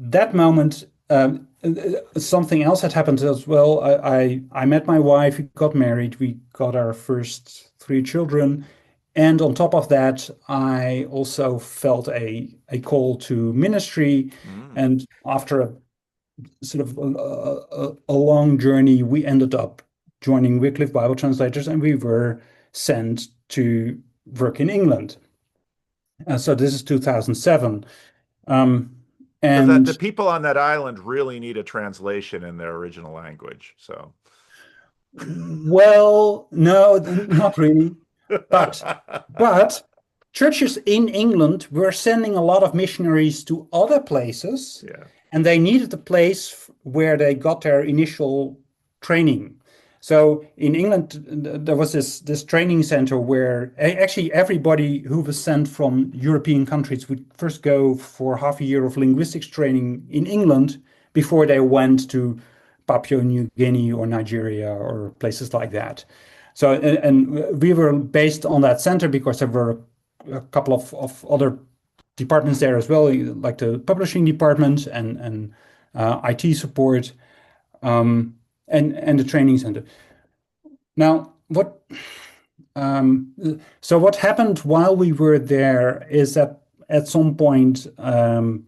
that moment, something else had happened as well. I met my wife, we got married, we got our first three children. And on top of that, I also felt a call to ministry. Mm. And after a sort of a long journey, we ended up joining Wycliffe Bible Translators and we were sent to work in England. So this is 2007. Um, Because that the and people on that island really need a translation in their original language. So, well, no, not really. But but churches in England were sending a lot of missionaries to other places, yeah. and they needed a place where they got their initial training. So in England, there was this training center where actually everybody who was sent from European countries would first go for half a year of linguistics training in England before they went to Papua New Guinea or Nigeria or places like that. So, and we were based on that center because there were a couple of other departments there as well, like the publishing department and IT support, and the training center. Now, so what happened while we were there is that at some point, um,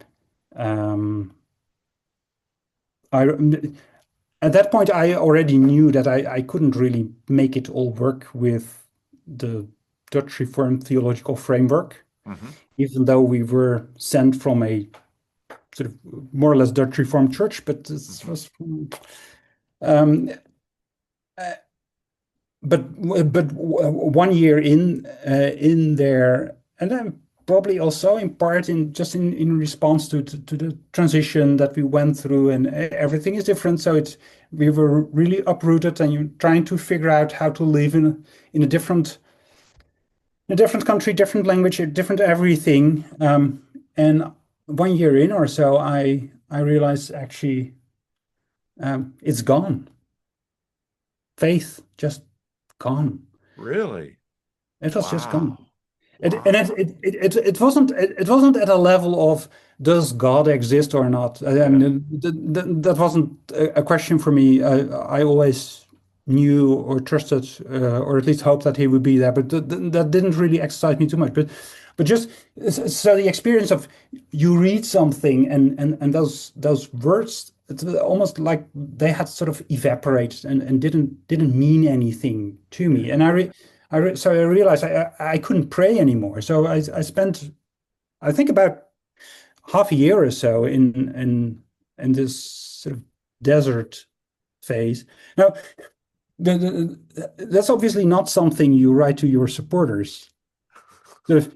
I at that point I already knew that I couldn't really make it all work with the Dutch Reformed theological framework, Hmm. even though we were sent from a sort of more or less Dutch Reformed church, but this Hmm. was um, but 1 year in there, and then probably also in part in just in response to the transition that we went through, and everything is different. So it's we were really uprooted, and you're trying to figure out how to live in a different country, different language, a different everything. And 1 year in or so, I realized actually it's gone. Faith just gone. Really? It was just gone. Wow. And Wow. it wasn't at a level of does God exist or not. I Yeah. mean that wasn't a question for me. I always knew or trusted or at least hoped that he would be there, but that didn't really excite me too much. But just so the experience of you read something and those words, it's almost like they had sort of evaporated and didn't mean anything to me. Yeah. And so I realized I couldn't pray anymore. So I spent, I think, about half a year or so in this sort of desert phase. Now, that's obviously not something you write to your supporters. Sort of,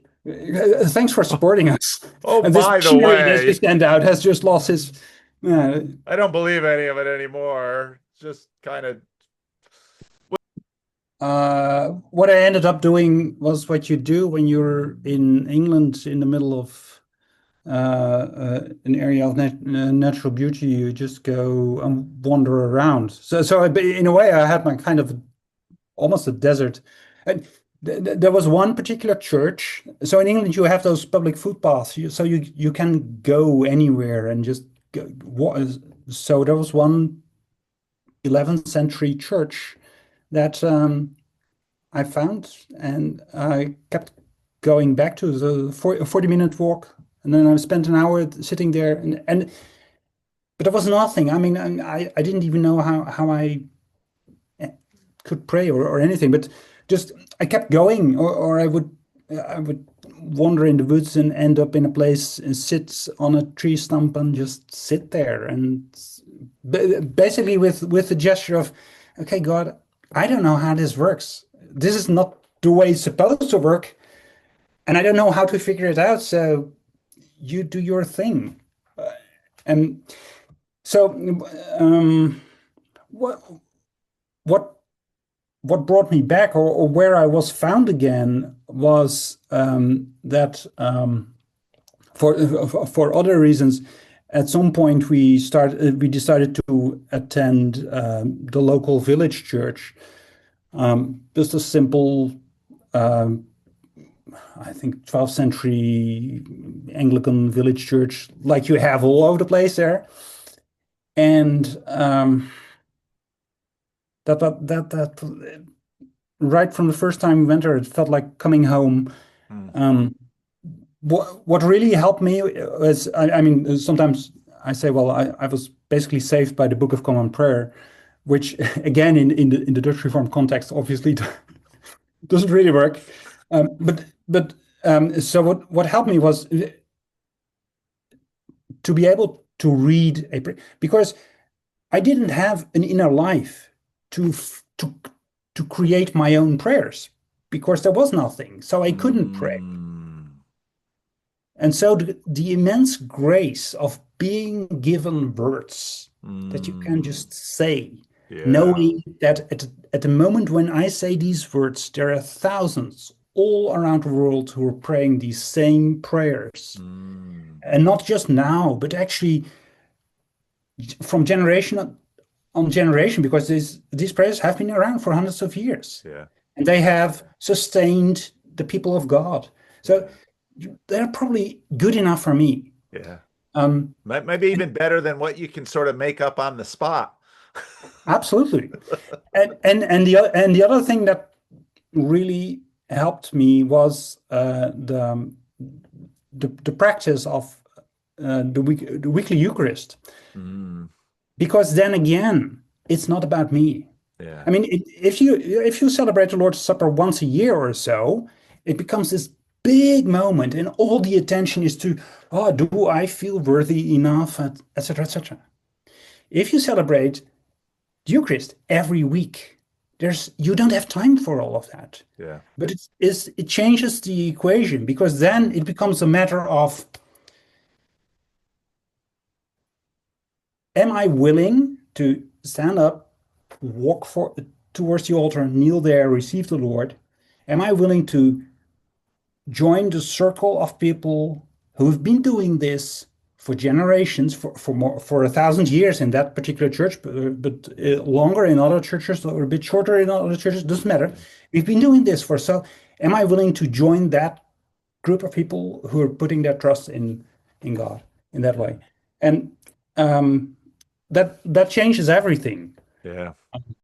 thanks for supporting us. Oh, And this by the missionary that you way, sent out has just lost his. Uh, I don't believe any of it anymore. Just kind of, what I ended up doing was what you do when you're in England in the middle of an area of natural beauty. You just go and wander around. In a way, I had my kind of almost a desert. And there was one particular church. So in England, you have those public footpaths, so you can go anywhere and just go. So there was one 11th century church that I found, and I kept going back to the 40-minute walk, and then I spent an hour sitting there, and but there was nothing. I mean, I didn't even know how I could pray or anything, but just I kept going, or I would wander in the woods and end up in a place and sit on a tree stump and just sit there, and basically with the gesture of, okay, God, I don't know how this works. This is not the way it's supposed to work, and I don't know how to figure it out. So you do your thing. And so, what what what brought me back, or where I was found again, was that for other reasons, at some point we decided to attend the local village church. Just a simple I think 12th century Anglican village church, like you have all over the place there. And that right from the first time we went there, it felt like coming home. Mm. Um, what really helped me was, I mean, sometimes I say, well, I was basically saved by the Book of Common Prayer, which again in the Dutch Reformed context obviously doesn't really work. So what helped me was to be able to read a prayer because I didn't have an inner life to to create my own prayers because there was nothing, so I couldn't pray. Mm. And so the immense grace of being given words that you can Mm. just say, Yeah. knowing that at the moment when I say these words, there are thousands all around the world who are praying these same prayers. Mm. And not just now, but actually from generation on generation, because these prayers have been around for hundreds of years. Yeah. And they have sustained the people of God. So Yeah. they're probably good enough for me. Yeah. Um, Maybe even better than what you can sort of make up on the spot. Absolutely. And the other thing that really helped me was the practice of the weekly Eucharist, Mm. because then again, it's not about me. Yeah. I mean, if you celebrate the Lord's Supper once a year or so, it becomes this big moment, and all the attention is to, oh, do I feel worthy enough, etc., etc. If you celebrate the Eucharist every week, you don't have time for all of that. Yeah. But it changes the equation because then it becomes a matter of, am I willing to stand up, walk towards the altar, kneel there, receive the Lord? Am I willing to join the circle of people who've been doing this for generations, for 1,000 years in that particular church, but longer in other churches or a bit shorter in other churches, doesn't matter. We've been doing this for so. Am I willing to join that group of people who are putting their trust in God in that Yeah. way? And that changes everything. Yeah.